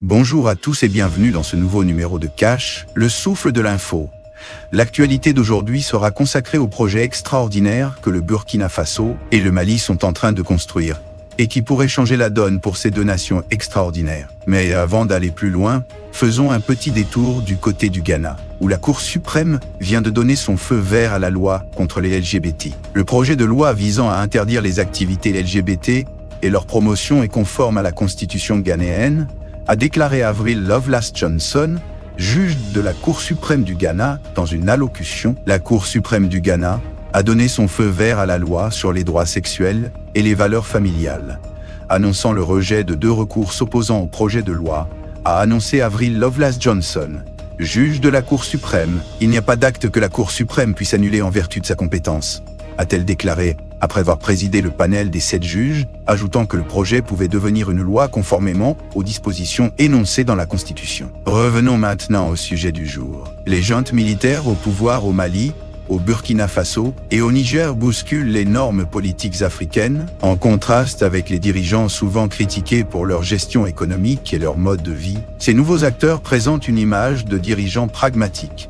Bonjour à tous et bienvenue dans ce nouveau numéro de Cash, le souffle de l'info. L'actualité d'aujourd'hui sera consacrée au projet extraordinaire que le Burkina Faso et le Mali sont en train de construire et qui pourrait changer la donne pour ces deux nations extraordinaires. Mais avant d'aller plus loin, faisons un petit détour du côté du Ghana, où la Cour suprême vient de donner son feu vert à la loi contre les LGBT. Le projet de loi visant à interdire les activités LGBT et leur promotion est conforme à la constitution ghanéenne, a déclaré Avril Lovelace Johnson, juge de la Cour suprême du Ghana. Dans une allocution, la Cour suprême du Ghana a donné son feu vert à la loi sur les droits sexuels et les valeurs familiales. Annonçant le rejet de deux recours s'opposant au projet de loi, a annoncé Avril Lovelace Johnson, juge de la Cour suprême. Il n'y a pas d'acte que la Cour suprême puisse annuler en vertu de sa compétence, a-t-elle déclaré, après avoir présidé le panel des 7 juges, ajoutant que le projet pouvait devenir une loi conformément aux dispositions énoncées dans la Constitution. Revenons maintenant au sujet du jour. Les juntes militaires au pouvoir au Mali, au Burkina Faso et au Niger bousculent les normes politiques africaines, en contraste avec les dirigeants souvent critiqués pour leur gestion économique et leur mode de vie. Ces nouveaux acteurs présentent une image de dirigeants pragmatiques,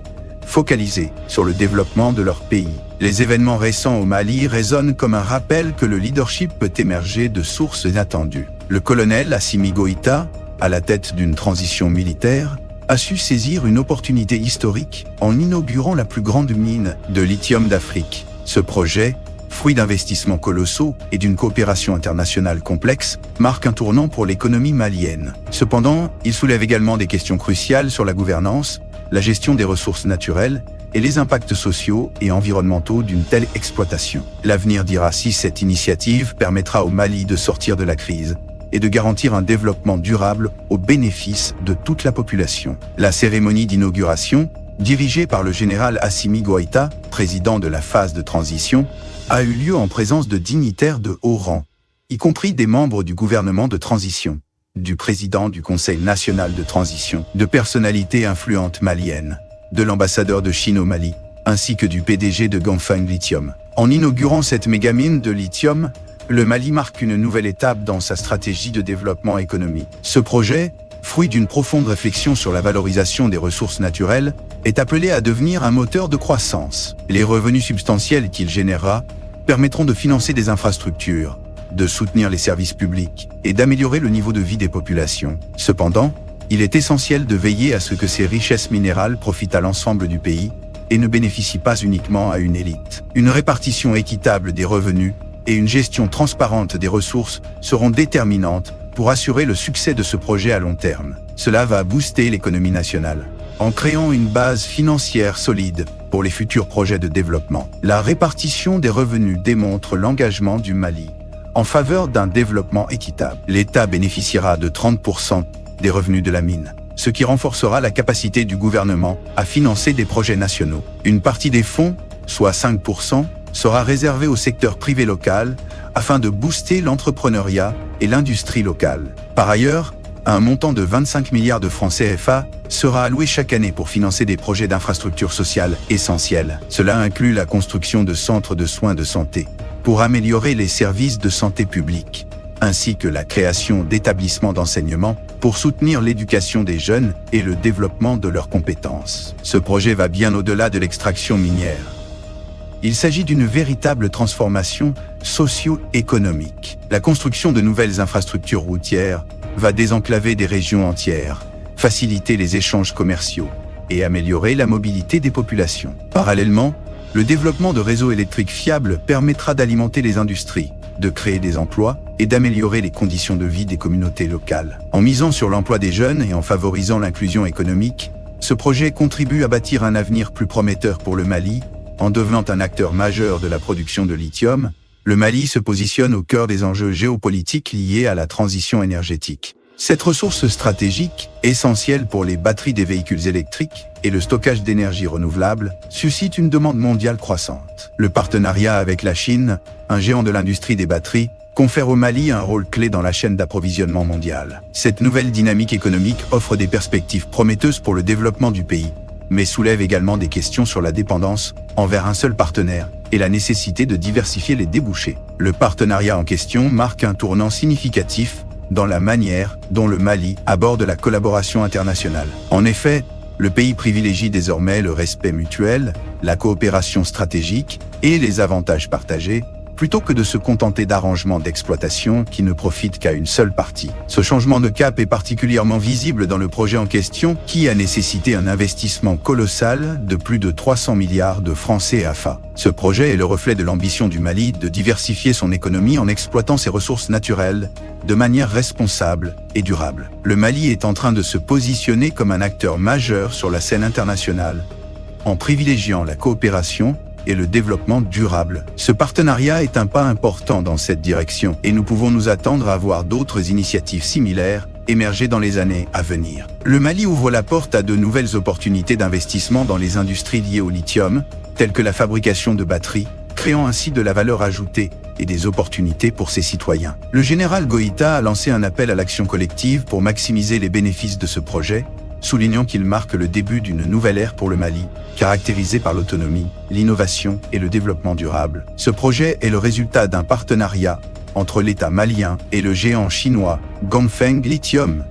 focalisés sur le développement de leur pays. Les événements récents au Mali résonnent comme un rappel que le leadership peut émerger de sources inattendues. Le colonel Assimi Goïta, à la tête d'une transition militaire, a su saisir une opportunité historique en inaugurant la plus grande mine de lithium d'Afrique. Ce projet, fruit d'investissements colossaux et d'une coopération internationale complexe, marque un tournant pour l'économie malienne. Cependant, il soulève également des questions cruciales sur la gouvernance, la gestion des ressources naturelles et les impacts sociaux et environnementaux d'une telle exploitation. L'avenir dira si cette initiative permettra au Mali de sortir de la crise et de garantir un développement durable au bénéfice de toute la population. La cérémonie d'inauguration, dirigée par le général Assimi Goïta, président de la phase de transition, a eu lieu en présence de dignitaires de haut rang, y compris des membres du gouvernement de transition, du président du Conseil national de transition, de personnalités influentes maliennes, de l'ambassadeur de Chine au Mali, ainsi que du PDG de Ganfeng Lithium. En inaugurant cette mégamine de lithium, le Mali marque une nouvelle étape dans sa stratégie de développement économique. Ce projet, fruit d'une profonde réflexion sur la valorisation des ressources naturelles, est appelé à devenir un moteur de croissance. Les revenus substantiels qu'il générera permettront de financer des infrastructures, de soutenir les services publics et d'améliorer le niveau de vie des populations. Cependant, il est essentiel de veiller à ce que ces richesses minérales profitent à l'ensemble du pays et ne bénéficient pas uniquement à une élite. Une répartition équitable des revenus et une gestion transparente des ressources seront déterminantes pour assurer le succès de ce projet à long terme. Cela va booster l'économie nationale, en créant une base financière solide pour les futurs projets de développement. La répartition des revenus démontre l'engagement du Mali en faveur d'un développement équitable. L'État bénéficiera de 30% des revenus de la mine, ce qui renforcera la capacité du gouvernement à financer des projets nationaux. Une partie des fonds, soit 5%, sera réservée au secteur privé local afin de booster l'entrepreneuriat et l'industrie locale. Par ailleurs, un montant de 25 milliards de francs CFA sera alloué chaque année pour financer des projets d'infrastructures sociales essentiels. Cela inclut la construction de centres de soins de santé pour améliorer les services de santé publique, ainsi que la création d'établissements d'enseignement pour soutenir l'éducation des jeunes et le développement de leurs compétences. Ce projet va bien au-delà de l'extraction minière. Il s'agit d'une véritable transformation socio-économique. La construction de nouvelles infrastructures routières va désenclaver des régions entières, faciliter les échanges commerciaux et améliorer la mobilité des populations. Parallèlement, le développement de réseaux électriques fiables permettra d'alimenter les industries, de créer des emplois et d'améliorer les conditions de vie des communautés locales. En misant sur l'emploi des jeunes et en favorisant l'inclusion économique, ce projet contribue à bâtir un avenir plus prometteur pour le Mali. En devenant un acteur majeur de la production de lithium, le Mali se positionne au cœur des enjeux géopolitiques liés à la transition énergétique. Cette ressource stratégique, essentielle pour les batteries des véhicules électriques et le stockage d'énergie renouvelable, suscite une demande mondiale croissante. Le partenariat avec la Chine, un géant de l'industrie des batteries, confère au Mali un rôle clé dans la chaîne d'approvisionnement mondiale. Cette nouvelle dynamique économique offre des perspectives prometteuses pour le développement du pays, mais soulève également des questions sur la dépendance envers un seul partenaire et la nécessité de diversifier les débouchés. Le partenariat en question marque un tournant significatif dans la manière dont le Mali aborde la collaboration internationale. En effet, le pays privilégie désormais le respect mutuel, la coopération stratégique et les avantages partagés, plutôt que de se contenter d'arrangements d'exploitation qui ne profitent qu'à une seule partie. Ce changement de cap est particulièrement visible dans le projet en question, qui a nécessité un investissement colossal de plus de 300 milliards de francs CFA. Ce projet est le reflet de l'ambition du Mali de diversifier son économie en exploitant ses ressources naturelles de manière responsable et durable. Le Mali est en train de se positionner comme un acteur majeur sur la scène internationale, en privilégiant la coopération et le développement durable. Ce partenariat est un pas important dans cette direction et nous pouvons nous attendre à voir d'autres initiatives similaires émerger dans les années à venir. Le Mali ouvre la porte à de nouvelles opportunités d'investissement dans les industries liées au lithium, telles que la fabrication de batteries, créant ainsi de la valeur ajoutée et des opportunités pour ses citoyens. Le général Goïta a lancé un appel à l'action collective pour maximiser les bénéfices de ce projet, soulignant qu'il marque le début d'une nouvelle ère pour le Mali, caractérisée par l'autonomie, l'innovation et le développement durable. Ce projet est le résultat d'un partenariat entre l'État malien et le géant chinois Ganfeng Lithium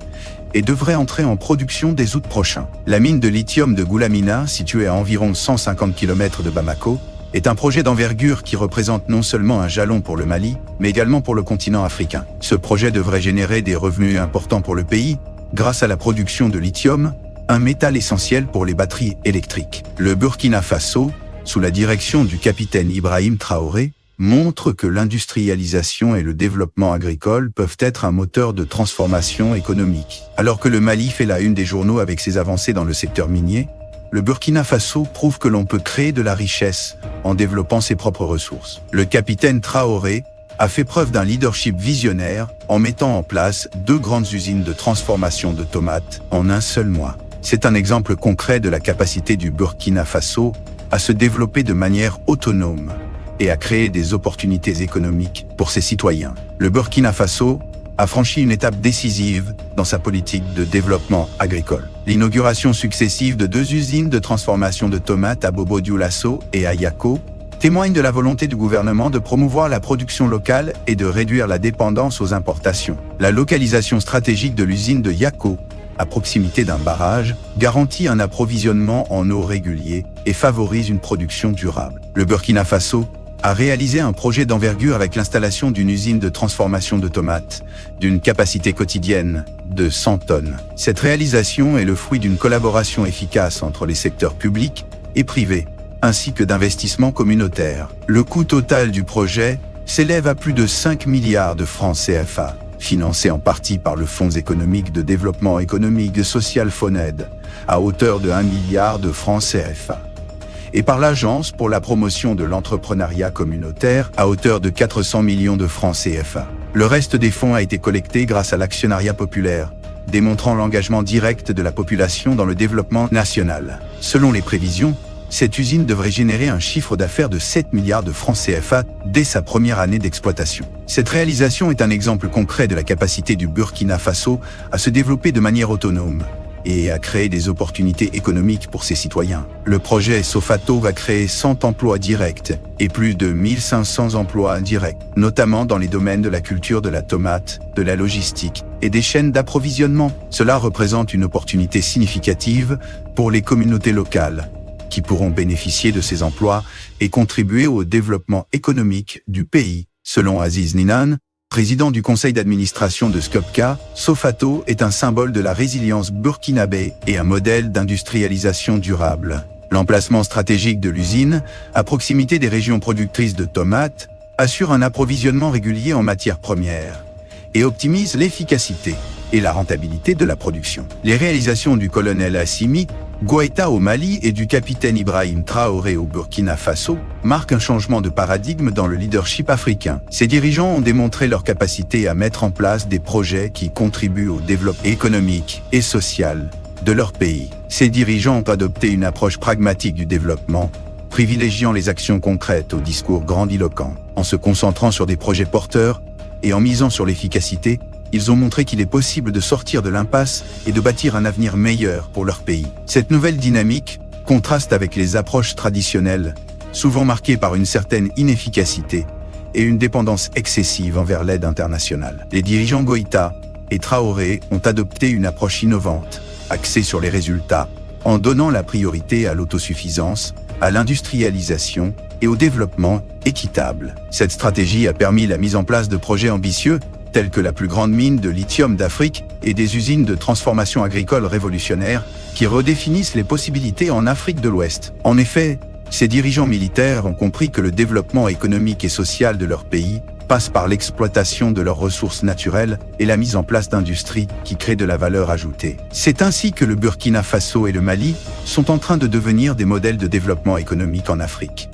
et devrait entrer en production dès août prochain. La mine de lithium de Goulamina, située à environ 150 km de Bamako, est un projet d'envergure qui représente non seulement un jalon pour le Mali, mais également pour le continent africain. Ce projet devrait générer des revenus importants pour le pays, grâce à la production de lithium, un métal essentiel pour les batteries électriques. Le Burkina Faso, sous la direction du capitaine Ibrahim Traoré, montre que l'industrialisation et le développement agricole peuvent être un moteur de transformation économique. Alors que le Mali fait la une des journaux avec ses avancées dans le secteur minier, le Burkina Faso prouve que l'on peut créer de la richesse en développant ses propres ressources. Le capitaine Traoré a fait preuve d'un leadership visionnaire en mettant en place 2 grandes usines de transformation de tomates en un seul mois. C'est un exemple concret de la capacité du Burkina Faso à se développer de manière autonome et à créer des opportunités économiques pour ses citoyens. Le Burkina Faso a franchi une étape décisive dans sa politique de développement agricole. L'inauguration successive de 2 usines de transformation de tomates à Bobo-Dioulasso et à Yako témoigne de la volonté du gouvernement de promouvoir la production locale et de réduire la dépendance aux importations. La localisation stratégique de l'usine de Yako, à proximité d'un barrage, garantit un approvisionnement en eau régulier et favorise une production durable. Le Burkina Faso a réalisé un projet d'envergure avec l'installation d'une usine de transformation de tomates, d'une capacité quotidienne de 100 tonnes. Cette réalisation est le fruit d'une collaboration efficace entre les secteurs publics et privés, ainsi que d'investissements communautaires. Le coût total du projet s'élève à plus de 5 milliards de francs CFA, financé en partie par le Fonds économique de développement économique et social FONED, à hauteur de 1 milliard de francs CFA, et par l'Agence pour la promotion de l'entrepreneuriat communautaire à hauteur de 400 millions de francs CFA. Le reste des fonds a été collecté grâce à l'actionnariat populaire, démontrant l'engagement direct de la population dans le développement national. Selon les prévisions, cette usine devrait générer un chiffre d'affaires de 7 milliards de francs CFA dès sa première année d'exploitation. Cette réalisation est un exemple concret de la capacité du Burkina Faso à se développer de manière autonome et à créer des opportunités économiques pour ses citoyens. Le projet Sofato va créer 100 emplois directs et plus de 1500 emplois indirects, notamment dans les domaines de la culture de la tomate, de la logistique et des chaînes d'approvisionnement. Cela représente une opportunité significative pour les communautés locales, qui pourront bénéficier de ces emplois et contribuer au développement économique du pays. Selon Aziz Ninan, président du conseil d'administration de Skopka, Sofato est un symbole de la résilience burkinabé et un modèle d'industrialisation durable. L'emplacement stratégique de l'usine, à proximité des régions productrices de tomates, assure un approvisionnement régulier en matières premières et optimise l'efficacité et la rentabilité de la production. Les réalisations du colonel Assimi Goïta au Mali et du capitaine Ibrahim Traoré au Burkina Faso marquent un changement de paradigme dans le leadership africain. Ces dirigeants ont démontré leur capacité à mettre en place des projets qui contribuent au développement économique et social de leur pays. Ces dirigeants ont adopté une approche pragmatique du développement, privilégiant les actions concrètes au discours grandiloquent. En se concentrant sur des projets porteurs et en misant sur l'efficacité, ils ont montré qu'il est possible de sortir de l'impasse et de bâtir un avenir meilleur pour leur pays. Cette nouvelle dynamique contraste avec les approches traditionnelles, souvent marquées par une certaine inefficacité et une dépendance excessive envers l'aide internationale. Les dirigeants Goïta et Traoré ont adopté une approche innovante, axée sur les résultats, en donnant la priorité à l'autosuffisance, à l'industrialisation et au développement équitable. Cette stratégie a permis la mise en place de projets ambitieux, tels que la plus grande mine de lithium d'Afrique et des usines de transformation agricole révolutionnaires, qui redéfinissent les possibilités en Afrique de l'Ouest. En effet, ces dirigeants militaires ont compris que le développement économique et social de leur pays passe par l'exploitation de leurs ressources naturelles et la mise en place d'industries qui créent de la valeur ajoutée. C'est ainsi que le Burkina Faso et le Mali sont en train de devenir des modèles de développement économique en Afrique.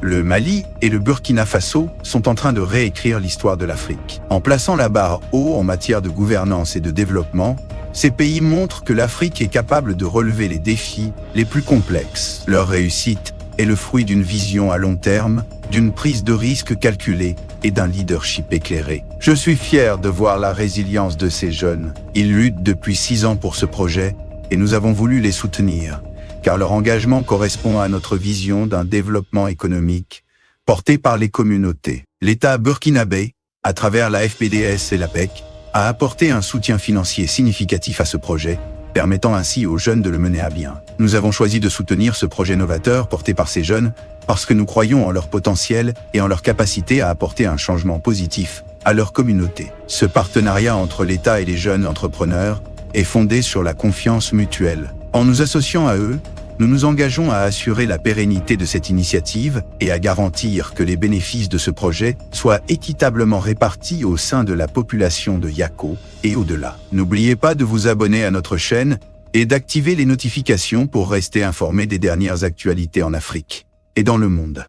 Le Mali et le Burkina Faso sont en train de réécrire l'histoire de l'Afrique. En plaçant la barre haut en matière de gouvernance et de développement, ces pays montrent que l'Afrique est capable de relever les défis les plus complexes. Leur réussite est le fruit d'une vision à long terme, d'une prise de risque calculée et d'un leadership éclairé. Je suis fier de voir la résilience de ces jeunes. Ils luttent depuis 6 ans pour ce projet et nous avons voulu les soutenir, car leur engagement correspond à notre vision d'un développement économique porté par les communautés. L'État burkinabé, à travers la FPDS et l'APEC, a apporté un soutien financier significatif à ce projet, permettant ainsi aux jeunes de le mener à bien. Nous avons choisi de soutenir ce projet novateur porté par ces jeunes parce que nous croyons en leur potentiel et en leur capacité à apporter un changement positif à leur communauté. Ce partenariat entre l'État et les jeunes entrepreneurs est fondé sur la confiance mutuelle. En nous associant à eux, nous nous engageons à assurer la pérennité de cette initiative et à garantir que les bénéfices de ce projet soient équitablement répartis au sein de la population de Yako et au-delà. N'oubliez pas de vous abonner à notre chaîne et d'activer les notifications pour rester informé des dernières actualités en Afrique et dans le monde.